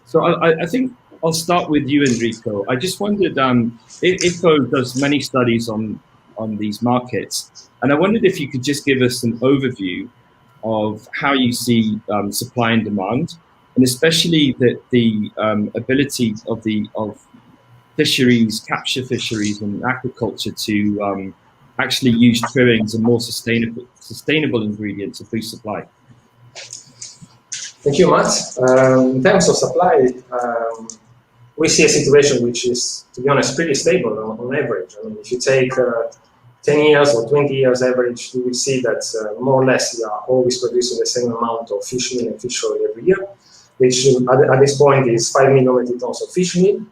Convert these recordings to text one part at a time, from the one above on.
So I think I'll start with you, Enrico. I just wondered, IFFO does many studies on these markets, and I wondered if you could just give us an overview of how you see supply and demand, and especially the ability of fisheries, capture fisheries, and aquaculture to actually use trimmings and more sustainable ingredients to boost supply. Thank you, Matt. In terms of supply, we see a situation which is, to be honest, pretty stable on average. I mean, if you take 10 years or 20 years average, you will see that more or less we are always producing the same amount of fish meal and fish oil every year, which at this point is 5 million metric tons of fish meal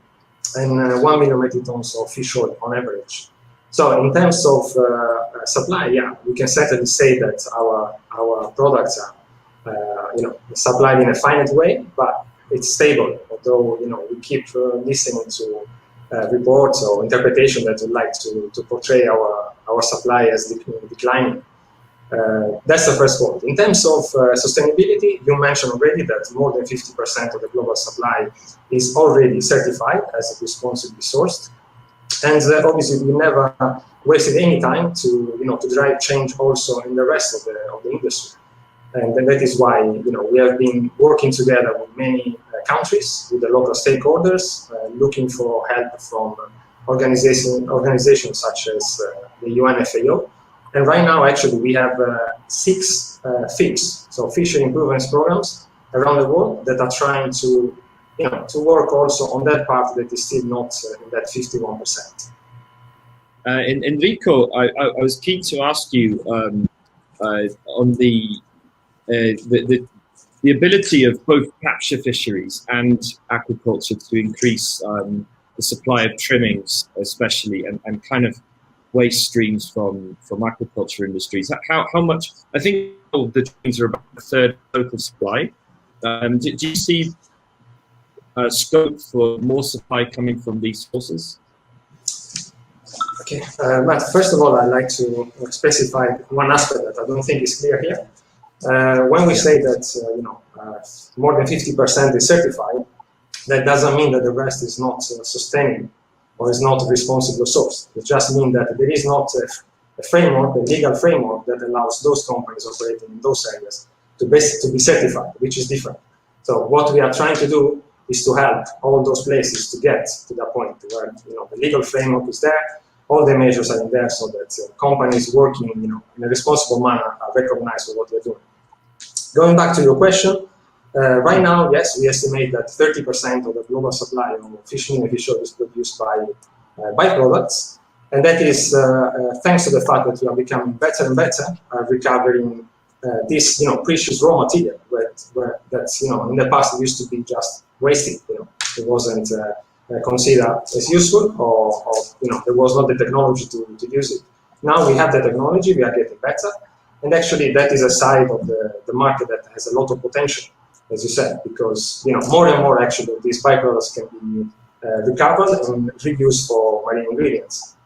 and 1 million metric tons of fish oil on average. So in terms of supply, yeah, we can certainly say that our products are supplied in a finite way, but it's stable. Although we keep listening to reports or interpretation that would like to portray our supply as declining. That's the first point. In terms of sustainability, you mentioned already that more than 50% of the global supply is already certified as responsibly sourced, and obviously we never wasted any time to drive change also in the rest of the industry. And that is why we have been working together with many countries, with the local stakeholders, looking for help from organizations such as the UNFAO. And right now, actually, we have 6 FIPs, so fishery improvements programs around the world that are trying to work also on that part that is still not in that 51%. Enrico, I was keen to ask you on the ability of both capture fisheries and aquaculture to increase the supply of trimmings, especially, and kind of waste streams from aquaculture industries. How much? I think the trimmings are about a third of total supply. Do you see scope for more supply coming from these sources? Okay, Matt, first of all, I'd like to specify one aspect that I don't think is clear here. When we say that more than 50% is certified, that doesn't mean that the rest is not sustainable or is not a responsible source. It just means that there is not a framework, a legal framework that allows those companies operating in those areas to be certified, which is different. So what we are trying to do is to help all those places to get to that point where the legal framework is there, all the measures are in there, so that companies working in a responsible manner are recognized for what they're doing. Going back to your question, right now, yes, we estimate that 30% of the global supply of fish meal and fish oil is produced by byproducts, and that is thanks to the fact that we are becoming better and better at recovering this precious raw material that's in the past it used to be just wasted. It wasn't considered as useful, or there was not the technology to use it. Now we have the technology, we are getting better, and actually that is a side of the market that has a lot of potential, as you said, because more and more actually these byproducts can be recovered and reused for marine ingredients.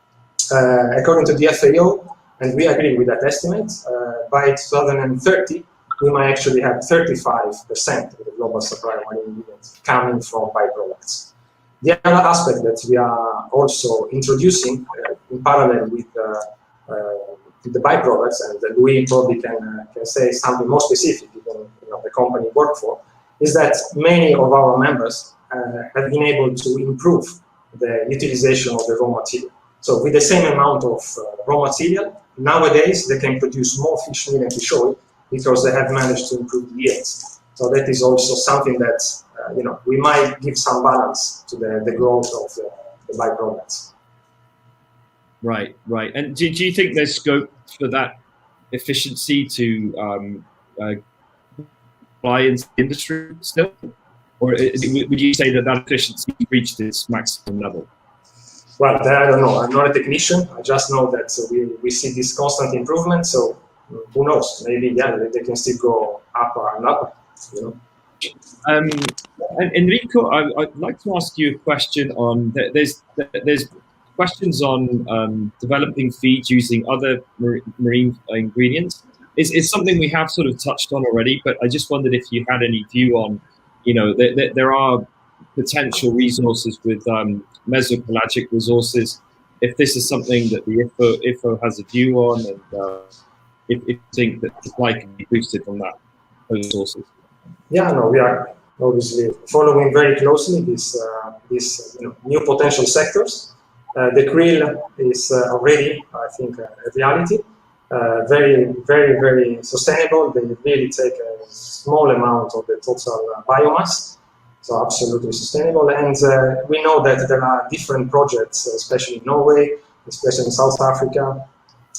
According to the FAO, and we agree with that estimate, by 2030 we might actually have 35% of the global supply of marine ingredients coming from byproducts. The other aspect that we are also introducing in parallel with the byproducts, and Louis probably can say something more specific, even the company we work for, is that many of our members have been able to improve the utilization of the raw material. So with the same amount of raw material, nowadays they can produce more fish meal and fish oil because they have managed to improve the yields. So that is also something that we might give some balance to the growth of the byproducts. Right. And do you think there's scope for that efficiency to apply into the industry still? Or would you say that efficiency reached its maximum level? Well, I don't know. I'm not a technician. I just know that we see this constant improvement. So who knows? Maybe, yeah, they can still go up and up, And Enrico, I'd like to ask you a question on, there's questions on developing feeds using other marine ingredients. It's something we have sort of touched on already, but I just wondered if you had any view on, there are potential resources with mesopelagic resources, if this is something that the IFFO has a view on, and if you think that supply can be boosted from that, those sources. Yeah, no, we are obviously following very closely these new potential sectors. The krill is already, I think, a reality. Very, very, very sustainable. They really take a small amount of the total biomass, so absolutely sustainable. And we know that there are different projects, especially in Norway, especially in South Africa,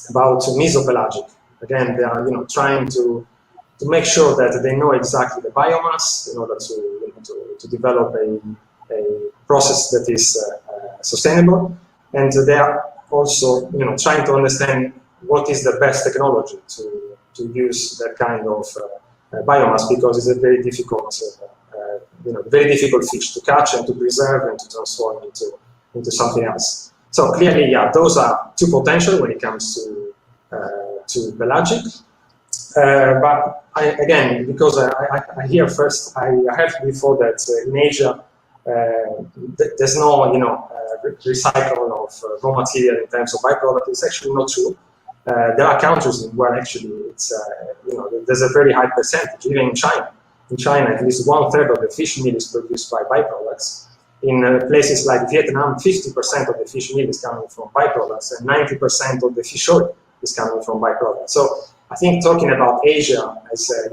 about mesopelagic. Again, they are trying to make sure that they know exactly the biomass in order to develop a process that is sustainable. And they are also trying to understand what is the best technology to use that kind of biomass, because it's a very difficult fish to catch and to preserve and to transform into something else. So clearly, yeah, those are two potential when it comes to pelagic. But again, because I hear first, I heard before that in Asia there's no recycle of raw material in terms of byproduct. It's actually not true. There are countries where actually it's there's a very high percentage. Even in China, at least 1/3 of the fish meal is produced by byproducts. In places like Vietnam, 50% of the fish meal is coming from byproducts, and 90% of the fish oil is coming from byproducts. So I think talking about Asia as a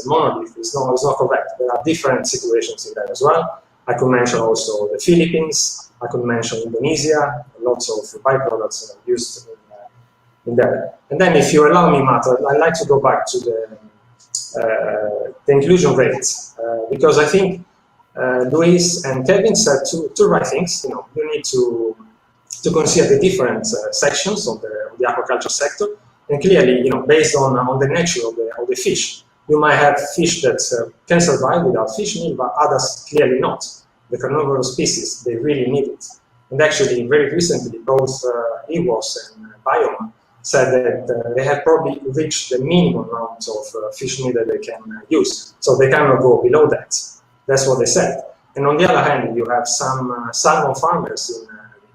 monolith is not correct. There are different situations in there as well. I could mention also the Philippines. I could mention Indonesia. Lots of byproducts used in there. And then, if you allow me, Matt, I'd like to go back to the inclusion rates, because I think Luis and Kevin said two right things. You need to consider the different sections of the aquaculture sector. And clearly, based on the nature of the fish, you might have fish that can survive without fish meal, but others clearly not. The carnivorous species, they really need it. And actually, very recently, both IWOS and Bioma said that they have probably reached the minimum amount of fish meal that they can use. So they cannot go below that. That's what they said. And on the other hand, you have some salmon farmers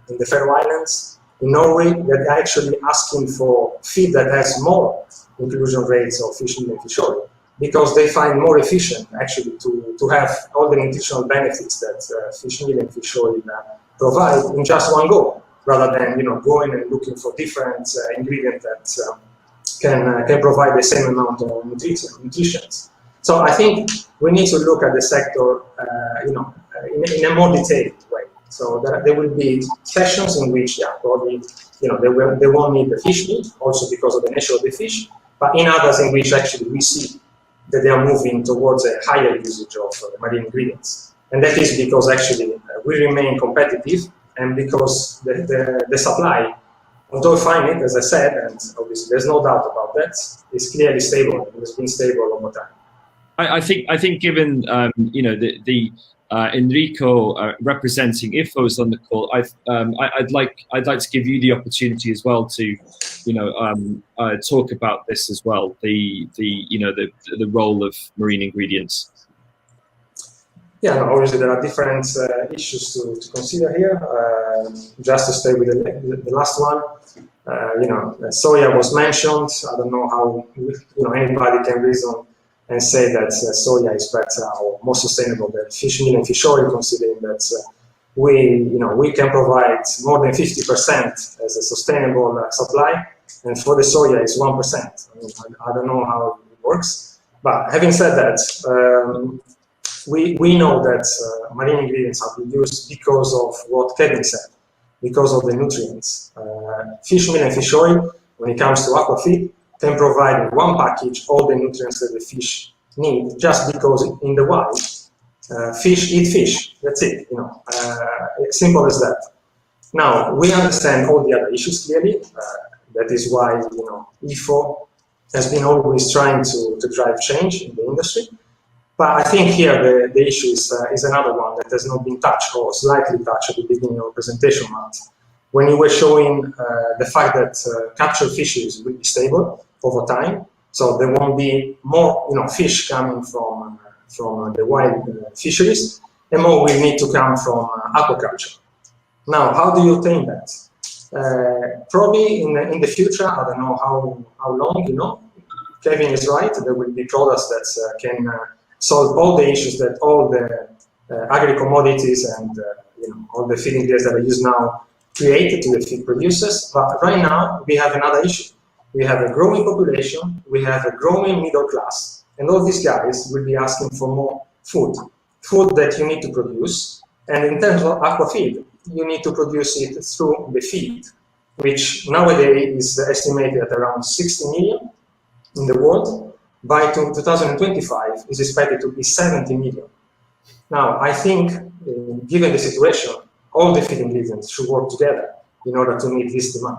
in the Faroe Islands, in Norway, that are actually asking for feed that has more inclusion rates of fish meal and fish oil, because they find more efficient actually to have all the nutritional benefits that fish meal and fish oil provide in just one go, rather than going and looking for different ingredients that can provide the same amount of nutrition. So I think we need to look at the sector in a more detailed way. So there will be sessions in which, probably, they won't need the fish meat, also because of the nature of the fish, but in others in which actually we see that they are moving towards a higher usage of marine ingredients. And that is because actually we remain competitive, and because the supply, although finite, as I said, and obviously there's no doubt about that, is clearly stable. It has been stable over time. I think given the Enrico representing IFFO is on the call, I'd like to give you the opportunity as well to talk about this as well, the role of marine ingredients. Yeah, no, obviously there are different issues to consider here. Just to stay with the last one, soya was mentioned. I don't know how anybody can reason and say that soya is better or more sustainable than fish meal and fish oil, considering that we can provide more than 50% as a sustainable supply, and for the soya it's 1%. I don't know how it works, but having said that, we know that marine ingredients are used because of what Kevin said, because of the nutrients. Fish meal and fish oil, when it comes to aquafeed, can provide in one package all the nutrients that the fish need, just because in the wild, fish eat fish. That's it, simple as that. Now, we understand all the other issues clearly. That is why, IFFO has been always trying to drive change in the industry. But I think here the issue is another one that has not been touched, or slightly touched at the beginning of the presentation, Matt. When you were showing the fact that captured fishes will be stable over time, so there won't be more fish coming from the wild fisheries. and more will need to come from aquaculture. Now, how do you obtain that? Probably in the future, I don't know how long, you know, Kevin is right, there will be products that can solve all the issues that all the agri-commodities and you know, all the feed ingredients that are used now create to the feed producers. But right now, we have another issue. We have a growing population, we have a growing middle class, and all these guys will be asking for more food that you need to produce. And in terms of aquafeed, you need to produce it through the feed, which nowadays is estimated at around 60 million in the world. By 2025, is expected to be 70 million. Now, I think, given the situation, all the feed ingredients should work together in order to meet this demand.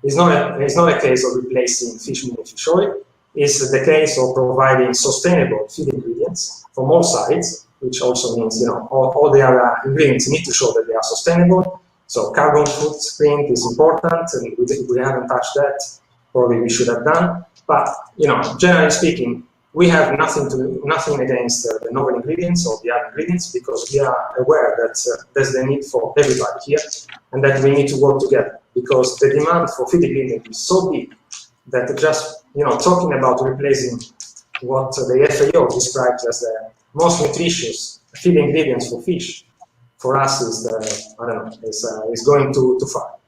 It's not a case of replacing fish meal and fish oil. It's the case of providing sustainable feed ingredients from all sides, which also means, you know, all the other ingredients need to show that they are sustainable. So carbon footprint is important, and we haven't touched that. Probably we should have done. But, you know, generally speaking, we have nothing against the novel ingredients or the other ingredients, because we are aware that there's the need for everybody here, and that we need to work together, because the demand for feed ingredients is so big that just, you know, talking about replacing what the FAO describes as the most nutritious feed ingredients for fish, for us is, I don't know, is going too far.